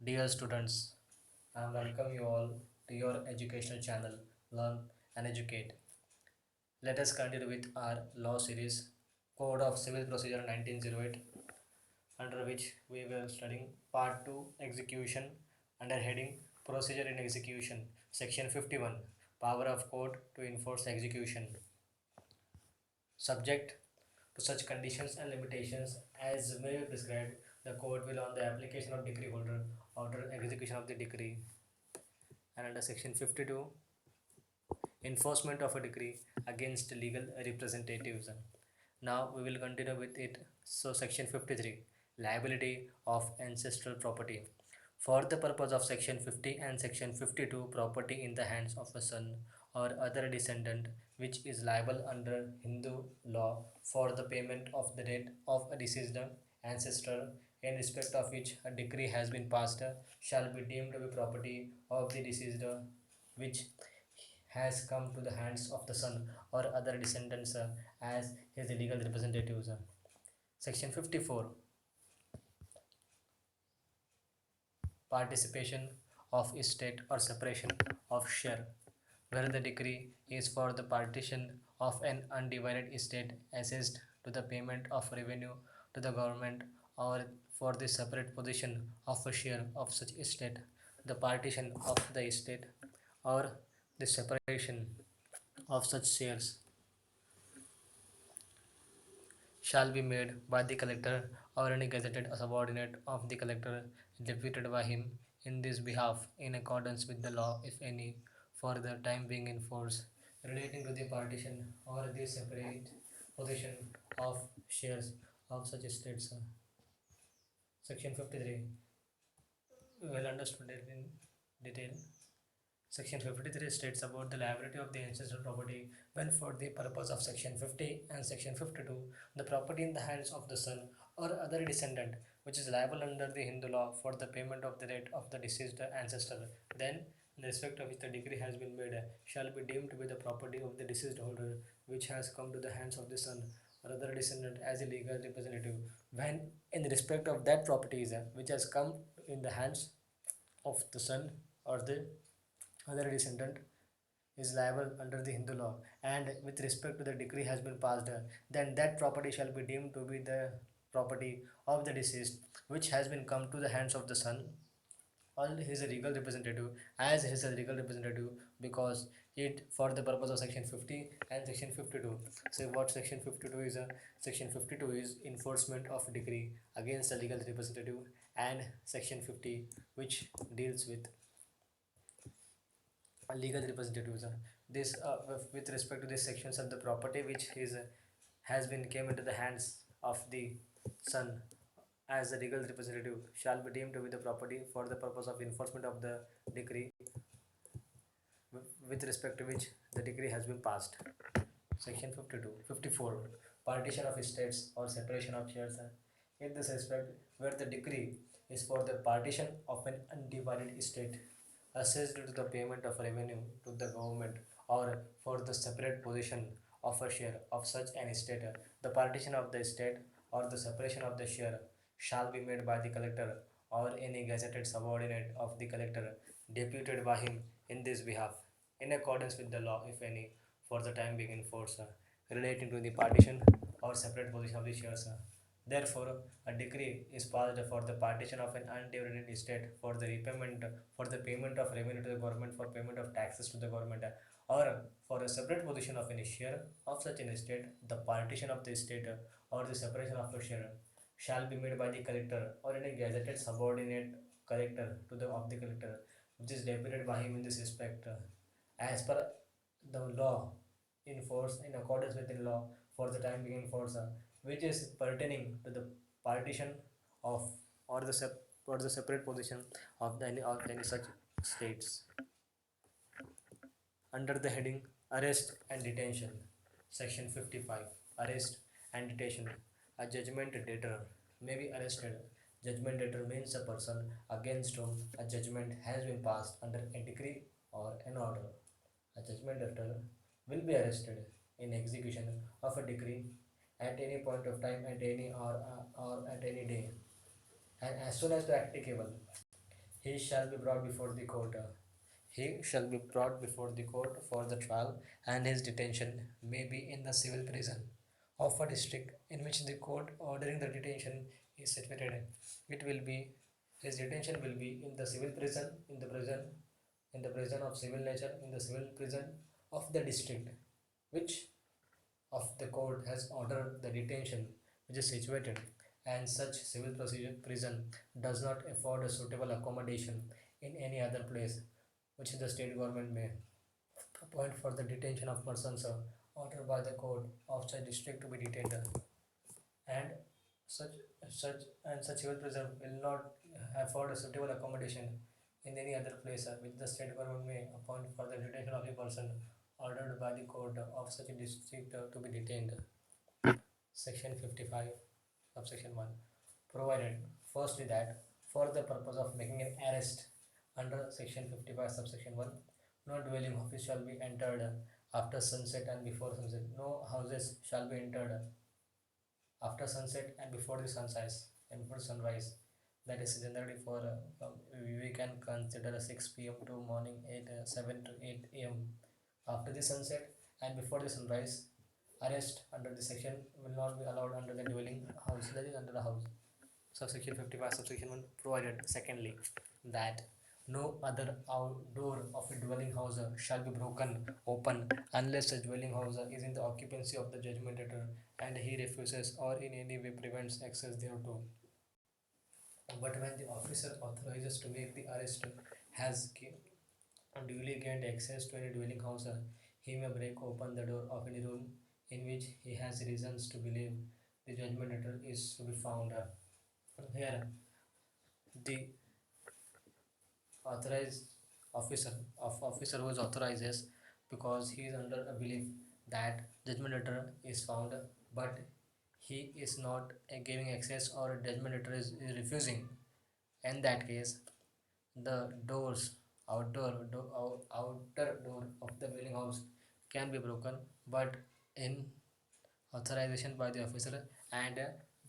Dear students, I welcome you all to your educational channel, Learn and Educate. Let us continue with our law series, Code of Civil Procedure 1908, under which we were studying Part 2, Execution, under heading Procedure in Execution, Section 51, Power of Court to Enforce Execution. Subject to such conditions and limitations as may be prescribed, the court will on the application of decree holder order execution of the decree. And under section 52, enforcement of a decree against legal representatives. Now we will continue with it. So section 53, liability of ancestral property. For the purpose of section 50 and section 52, property in the hands of a son or other descendant which is liable under Hindu law for the payment of the debt of a deceased ancestor in respect of which a decree has been passed shall be deemed to be property of the deceased which has come to the hands of the son or other descendants as his legal representatives. Section 54, participation of estate or separation of share, where the decree is for the partition of an undivided estate assessed to the payment of revenue to the government or for the separate possession of a share of such estate, the partition of the estate or the separation of such shares shall be made by the collector or any gazetted subordinate of the collector deputed by him in this behalf in accordance with the law, if any, for the time being in force, relating to the partition or the separate possession of shares of such estates. Section 53, well understood it in detail. Section 53 states about the liability of the ancestral property when for the purpose of Section 50 and Section 52, the property in the hands of the son or other descendant which is liable under the Hindu law for the payment of the debt of the deceased ancestor, then in respect of which the decree has been made, shall be deemed to be the property of the deceased holder which has come to the hands of the son or other descendant as a legal representative when in respect of that property is which has come in the hands of the son or the other descendant is liable under the Hindu law, and with respect to the decree has been passed, then that property shall be deemed to be the property of the deceased, which has been come to the hands of the son or his legal representative as his legal representative because it for the purpose of section 50 and section 52. So what section 52 is? Section 52 is enforcement of decree against a legal representative, and section 50 which deals with legal representatives. This with respect to these sections of the property which is has been came into the hands of the son as a legal representative shall be deemed to be the property for the purpose of enforcement of the decree with respect to which the decree has been passed. Section 52, 54, partition of estates or separation of shares. In this respect, where the decree is for the partition of an undivided estate assessed to the payment of revenue to the government or for the separate possession of a share of such an estate, the partition of the estate or the separation of the share shall be made by the collector or any gazetted subordinate of the collector deputed by him in this behalf, in accordance with the law, if any, for the time being in force, relating to the partition or separate position of the shares. Therefore, a decree is passed for the partition of an undivided estate for the repayment for the payment of revenue to the government for payment of taxes to the government or for a separate position of any share of such an estate, the partition of the estate or the separation of a share shall be made by the collector or any gazetted subordinate collector to the of the collector which is deputed by him in this respect as per the law in force in accordance with the law for the time being in force which is pertaining to the partition of or the or the separate position of any such states. Under the heading Arrest and Detention, Section 55, Arrest and Detention, a judgment debtor may be arrested. Judgment debtor means a person against whom a judgment has been passed under a decree or an order. A judgment debtor will be arrested in execution of a decree at any point of time, at any or at any day, and as soon as practicable, He shall be brought before the court. He shall be brought before the court for the trial, and his detention may be in the civil prison of a district in which the court ordering the detention is situated. It will be his detention will be in the civil prison, in the prison of civil nature, in the civil prison of the district, which of the court has ordered the detention which is situated, and such civil procedure prison does not afford a suitable accommodation in any other place which the state government may appoint for the detention of persons ordered by the court of such district to be detained, and such such civil prison will not afford a suitable accommodation in any other place which the state government may appoint for the detention of a person ordered by the court of such a district to be detained. Section 55, subsection 1, provided firstly that for the purpose of making an arrest under section 55, subsection 1, no dwelling office shall be entered after sunset and before sunset. No houses shall be entered after sunset and before the sunrise and before sunrise. That is generally for we can consider 6 p.m. to morning 8 7 to 8 a.m. After the sunset and before the sunrise, arrest under the section will not be allowed under the dwelling house, that is under the house. Subsection 55, subsection 1, provided secondly that no other outdoor of a dwelling house shall be broken open unless the dwelling house is in the occupancy of the judgment debtor and he refuses or in any way prevents access thereto. But when the officer authorizes to make the arrest has duly gained access to any dwelling house, he may break open the door of any room in which he has reasons to believe the judgment debtor is to be found. Here, the authorized officer who is authorizes because he is under a belief that judgment debtor is found, but he is not giving access or judgment debtor is refusing. In that case, the doors outer door of the dwelling house can be broken, but in authorization by the officer, and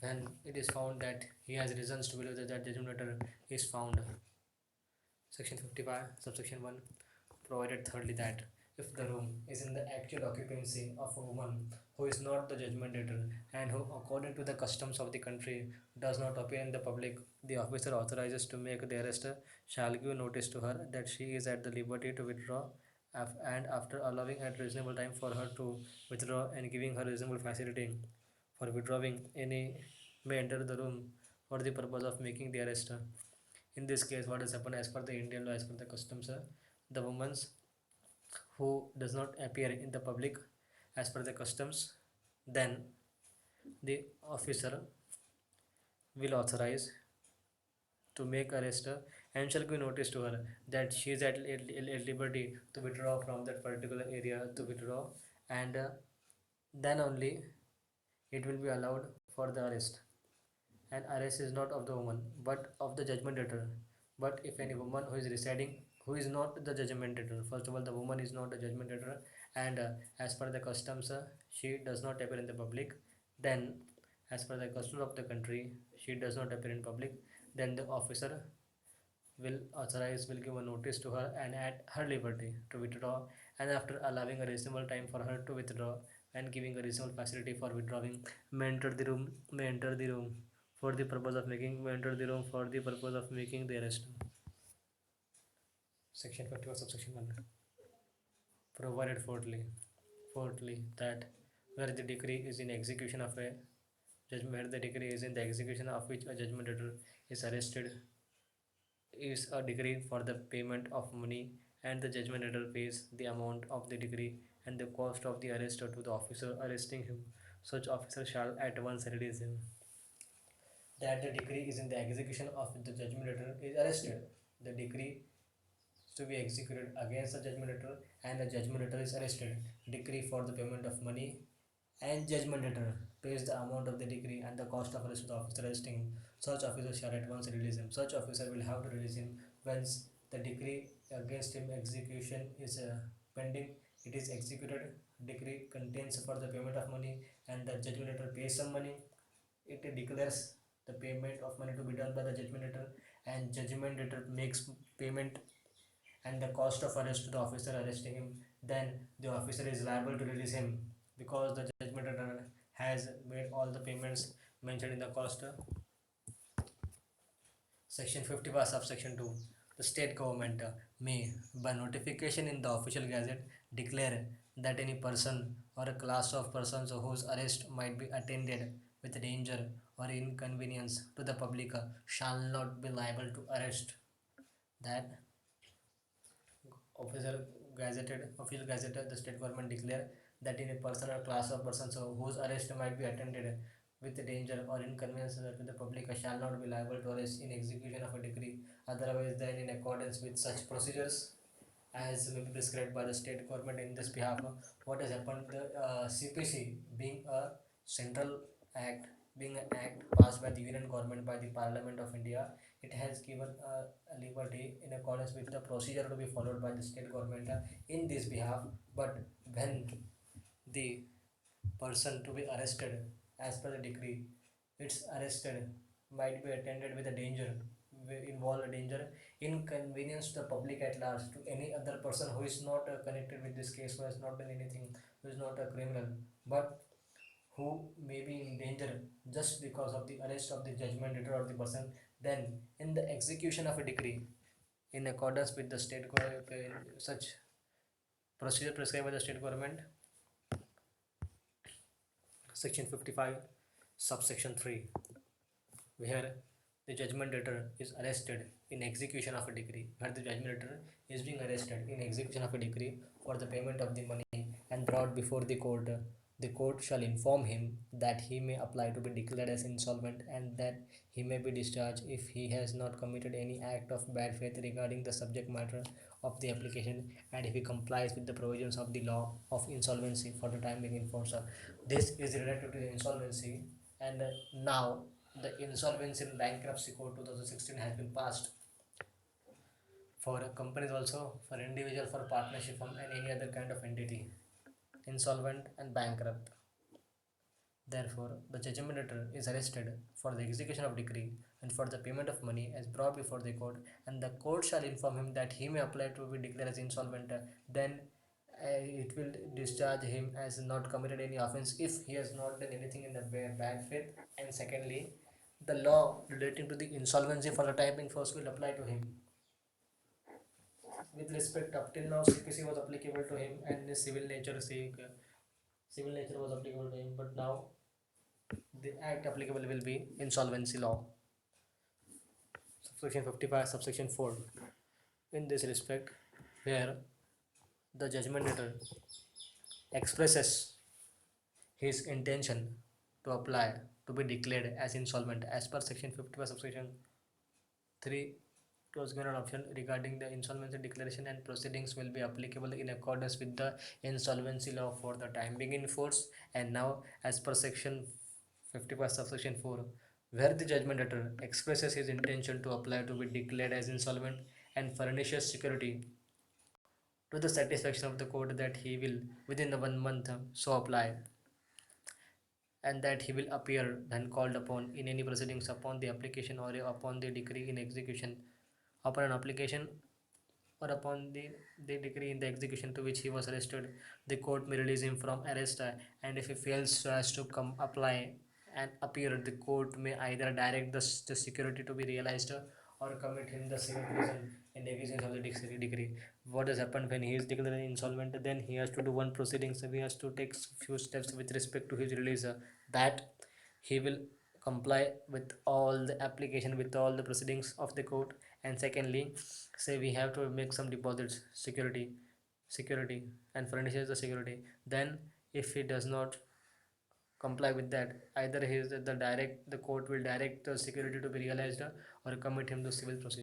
when it is found that he has reasons to believe that that judgment debtor is found. Section 55, subsection 1, provided thirdly that if the room is in the actual occupancy of a woman who is not the judgment debtor and who, according to the customs of the country, does not appear in the public, the officer authorizes to make the arrest shall give notice to her that she is at the liberty to withdraw, and after allowing a reasonable time for her to withdraw and giving her reasonable facility for withdrawing, any may enter the room for the purpose of making the arrest. In this case, what has happened as per the Indian law, as per the customs, the woman who does not appear in the public as per the customs, then the officer will authorize to make arrest and shall give notice to her that she is at liberty to withdraw from that particular area to withdraw, and then only it will be allowed for the arrest. And arrest is not of the woman but of the judgment debtor. But if any woman who is residing, who is not the judgment debtor, first of all, the woman is not the judgment debtor, and as per the customs, she does not appear in the public, then as per the custom of the country, she does not appear in public, then the officer will give a notice to her and at her liberty to withdraw, and after allowing a reasonable time for her to withdraw and giving a reasonable facility for withdrawing, may enter the room for the purpose of making may enter the room for the purpose of making the arrest. Section 51, subsection 1, provided fourthly that where the decree is in execution of a judgment, where the decree is in the execution of which a judgment debtor is arrested, is a decree for the payment of money, and the judgment debtor pays the amount of the decree and the cost of the arrest to the officer arresting him, such officer shall at once release him. That the decree is in the execution of the judgment debtor is arrested. The decree to be executed against the judgment debtor and the judgment debtor is arrested. Decree for the payment of money and judgment debtor pays the amount of the decree and the cost of arrest to the officer arresting him. Such officer shall at once release him. Such officer will have to release him once the decree against him execution is pending. It is executed. Decree contains for the payment of money and the judgment debtor pays some money. It declares the payment of money to be done by the judgment debtor and judgment debtor makes payment and the cost of arrest to the officer arresting him, then the officer is liable to release him because the judgment debtor has made all the payments mentioned in the cost. Section 51 subsection 2. The state government may, by notification in the official gazette, declare that any person or a class of persons whose arrest might be attended with danger or inconvenience to the public shall not be liable to arrest. That official official gazette, the state government declare that in a person or class of persons whose arrest might be attended with danger or inconvenience to the public shall not be liable to arrest in execution of a decree otherwise than in accordance with such procedures as may be prescribed by the state government in this behalf. What has happened? The CPC being a central act, being an act passed by the Union government by the Parliament of India, it has given a liberty in accordance with the procedure to be followed by the state government in this behalf. But when the person to be arrested as per the decree, it's arrested might be attended with a danger, involve a danger, inconvenience to the public at large, to any other person who is not connected with this case, who has not done anything, who is not a criminal, but who may be in danger just because of the arrest of the judgment debtor or the person, then in the execution of a decree in accordance with the such procedure prescribed by the state government, section 55 subsection 3, where the judgment debtor is arrested in execution of a decree, where the judgment debtor is being arrested in execution of a decree for the payment of the money and brought before the court shall inform him that he may apply to be declared as insolvent and that he may be discharged if he has not committed any act of bad faith regarding the subject matter of the application and if he complies with the provisions of the law of insolvency for the time being in force. This is related to the insolvency, and now the Insolvency and Bankruptcy Code 2016 has been passed for companies also, for individual, for partnership firm and any other kind of entity, insolvent and bankrupt. Therefore, the judgment debtor is arrested for the execution of decree and for the payment of money as brought before the court, and the court shall inform him that he may apply to be declared as insolvent. Then it will discharge him as not committed any offense if he has not done anything in the bad faith. And secondly, the law relating to the insolvency for the time being force will apply to him. With respect, up till now, CPC was applicable to him, and his civil nature was applicable to him. But now, the act applicable will be insolvency law. Subsection 55, subsection 4. In this respect, where the judgment debtor expresses his intention to apply to be declared as insolvent as per section 55 subsection 3, it was given an option regarding the insolvency declaration and proceedings will be applicable in accordance with the insolvency law for the time being in force. And now as per section 55 subsection 4, where the judgment debtor expresses his intention to apply to be declared as insolvent and furnishes security to the satisfaction of the court that he will within the 1 month so apply and that he will appear when called upon in any proceedings upon the application or upon the decree in execution, upon an application or upon the decree in the execution to which he was arrested, the court may release him from arrest, and if he fails so as to come apply and appear, the court may either direct the security to be realized or commit him the civil prison in negligence of the decree. What has happened when he is declared insolvent? Then he has to do one proceeding, so he has to take few steps with respect to his release. That he will comply with all the application, with all the proceedings of the court. And secondly, say we have to make some deposits, security and furnishes the security. Then if he does not comply with that, either he is the court will direct the security to be realized or commit him to civil proceedings.